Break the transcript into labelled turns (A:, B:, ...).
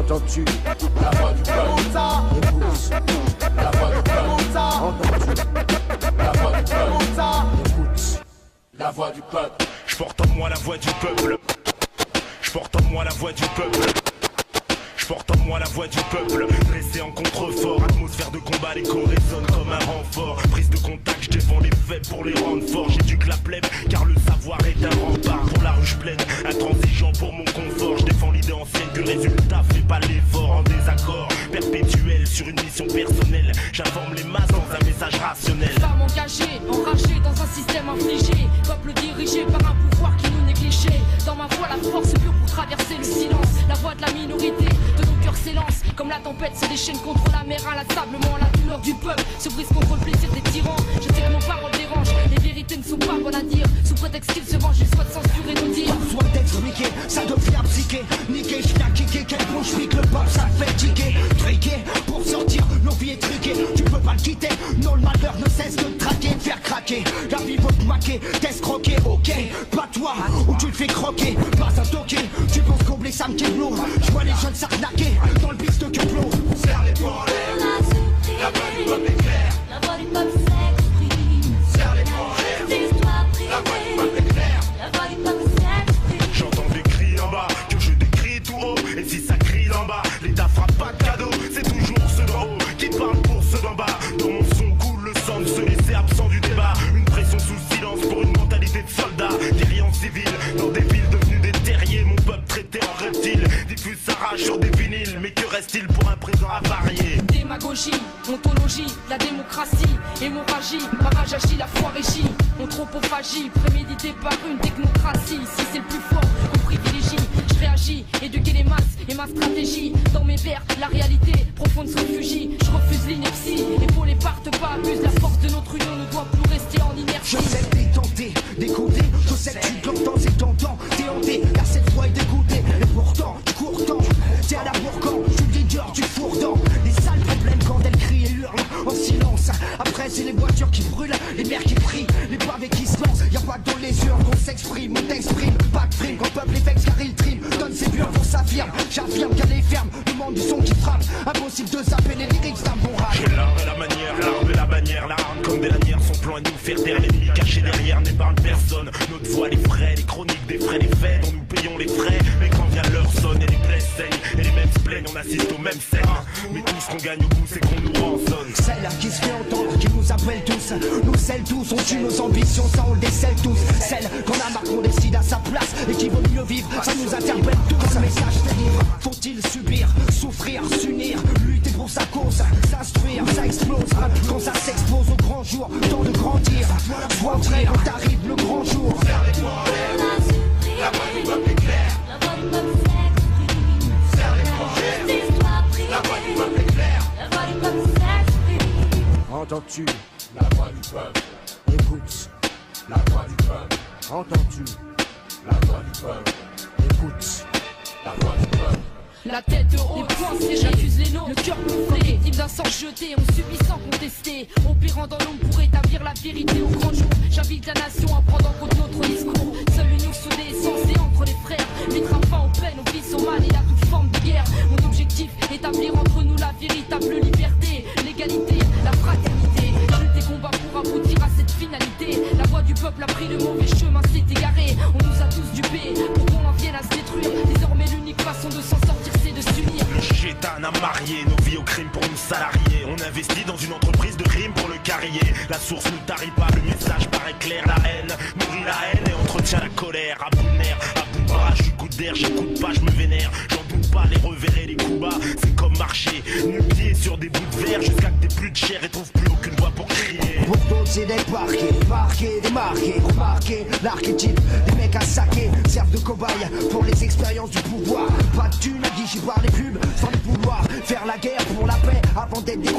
A: Entends-tu la voix du peuple? Écoute la voix du peuple. Entends-tu la voix du peuple? Écoute la voix du peuple.
B: Je porte en moi la voix du peuple. Je porte en moi la voix du peuple. Je porte en moi la voix du peuple. Dressé en contrefort, atmosphère de combat, l'écho résonne comme un renfort. Prise de contact, je défends les faits pour les rendre forts. J'éduque la plèbe, car le savoir est un rempart. Pour la ruche pleine, intransigeant pour mon confort. Je défends l'idée ancienne que le résultat fait pas l'effort. En désaccord perpétuel sur une mission personnelle, j'informe les masses dans un message rationnel.
C: Femme engagée, enragée dans un système infligé. Peuple dirigé par un pouvoir qui nous négligeait. Dans ma voix la force pure pour traverser le silence. La voix de la minorité, de nos cœurs s'élance. Comme la tempête se déchaîne contre la mer inlassablement. La douleur du peuple se brise contre le plaisir des tyrans. Je sais que nos paroles dérangent, les vérités ne sont pas bonnes à dire. Sous prétexte qu'ils se vengent, ils souhaitent censurer nos dires.
D: Besoin d'expliquer, ça devient psyché. Niquer, je viens kicker, quel bon je pique, le pop ça fait tiquer. Triquer, pour sortir, nos vies est truquée. Tu peux pas le quitter, non le malheur ne cesse de te traquer, de faire craquer. La vie veut te maquer, t'escroquer, ok. Pas toi, ou tu le fais croquer, pas un toqué. Tu penses combler ça me quitte lourd. Je vois les jeunes s'arnaquer, dans le piste de Keplo.
A: Serre les poings en l'air, la voix du peuple est claire.
E: La voix du peuple s'exprime.
A: Serre les poings en l'air,
E: Des histoires privées.
A: la voix du peuple est claire.
E: La voix du peuple s'exprime.
B: J'entends des cris en bas, que je décris tout haut. Et si ça crie d'en bas, l'État fera pas de cadeau. C'est toujours ceux d'en haut qui parlent pour ceux d'en bas. Dans mon son coule le sang de se laisser absent du débat. Une pression sous silence pour une mentalité de soldat. Guerriers en civil, dans des villes devenues des terriers. Mon peuple traité en reptile, diffuse sa rage sur des vinyles. Mais que reste-t-il pour un présent avarié?
C: Démagogie, ontologie, la démocratie, hémorragie, ma rage agit, la foi régit. Anthropophagie, préméditée par une technocratie. Si c'est le plus fort qu'on privilégie, je réagis, éduquer les masses et ma stratégie. Dans mes vers, la réalité profonde se réfugie. Je refuse l'ineptie, et pour les partent pas, abuse. La force de notre union ne doit plus rester en inertie.
D: Je sais que t'es tenté d'écouter, je sais que tu l'entends, c'est tentant, t'es hanté, car cette voix est dégoûtée. Et pourtant, tu cours tant, t'es à la bourcan, je suis leader du fourre-dent. Les sales problèmes quand elles crient et hurlent en silence. Après, c'est les voitures qui brûlent, les mères qui prient, les pavés qui se lancent. Y'a pas que dans les urnes qu'on s'exprime, on t'exprime. Pas de prime, quand le peuple est vexe car il trime. Donne ses buts pour s'affirme, j'affirme qu'elle est ferme. Demande du son qui frappe, impossible de zapper les lyrics d'un bon rap.
B: J'ai l'art et la manière, l'arme et la bannière, l'arme comme des lanières. Son plan est de nous faire taire, l'ennemi caché derrière n'épargne personne. Notre voix, les frais, les chroniques des frais, les faits dont nous payons les frais. Mais quand vient l'heure sonne et les plaies saignent, et les mêmes se plaignent, on assiste aux mêmes scènes. Mais tout ce qu'on gagne au bout, c'est qu'on nous rançonne.
D: Celle qui se fait entendre, qui nous appelle tous, nous scelle tous, on tue nos ambitions, ça on le décèle tous. Celle qu'on a marre, qu'on décide à sa place et qui veut mieux vivre, ça nous interpelle tous. Quand le message délivre, faut-il subir, souffrir, s'unir, lutter pour sa cause, s'instruire, ça explose. Quand ça s'expose au grand jour, temps de grandir, sois prêt quand arrive le grand jour.
A: Serre les poings en l'air, la voix du peuple est claire.
E: La voix du peuple s'exprime.
A: Serre les poings en l'air,
E: Des histoires privées.
A: la voix du peuple est claire.
E: La voix du peuple s'exprime.
A: Entends-tu la voix du peuple? Écoute la voix du peuple. Entends-tu la voix du peuple? Écoute la voix du peuple.
C: La tête haute, les poings serrés, j'accuse les nôtres, le cœur gonflé, victime d'un sang jeté, on subit sans contester, opérant dans l'ombre pour établir la vérité au grand jour. J'invite la nation à prendre en compte notre discours. Seule union soudée, censée entre les frères, mettra fin aux peines, aux vices, au mal et à toute forme de guerre. Mon objectif, établir entre nous la véritable liberté, l'égalité, la fraternité. Je des combats pour aboutir à cette finalité. La voix du peuple a pris le mauvais chemin, s'est égaré. On nous a tous dupés pour qu'on en vienne à se détruire. Désormais l'unique façon de s'en sortir, c'est de s'unir.
B: Le chétan a marié nos vies au crime pour nous salariés. On investit dans une entreprise de rime pour le carrier. La source ne tarit pas, le message paraît clair. La haine nourrit la haine et entretient la colère. À bout de nerfs, à bout de bras, je suis coup d'air, j'écoute pas, je me vénère. J'en doute pas, les revers et les coups bas, c'est comme marcher nu-pied sur des bouts de verre jusqu'à que t'aies plus de chair et trouves plus aucune voix pour crier.
D: Pour d'autres c'est des parquets, marqués, démarqués, remarqués. L'archétype des mecs à saquer servent de cobayes pour les expériences du pouvoir. Pas de thunes guichées par les pubs, sans le pouvoir. Faire la guerre pour la paix avant d'être des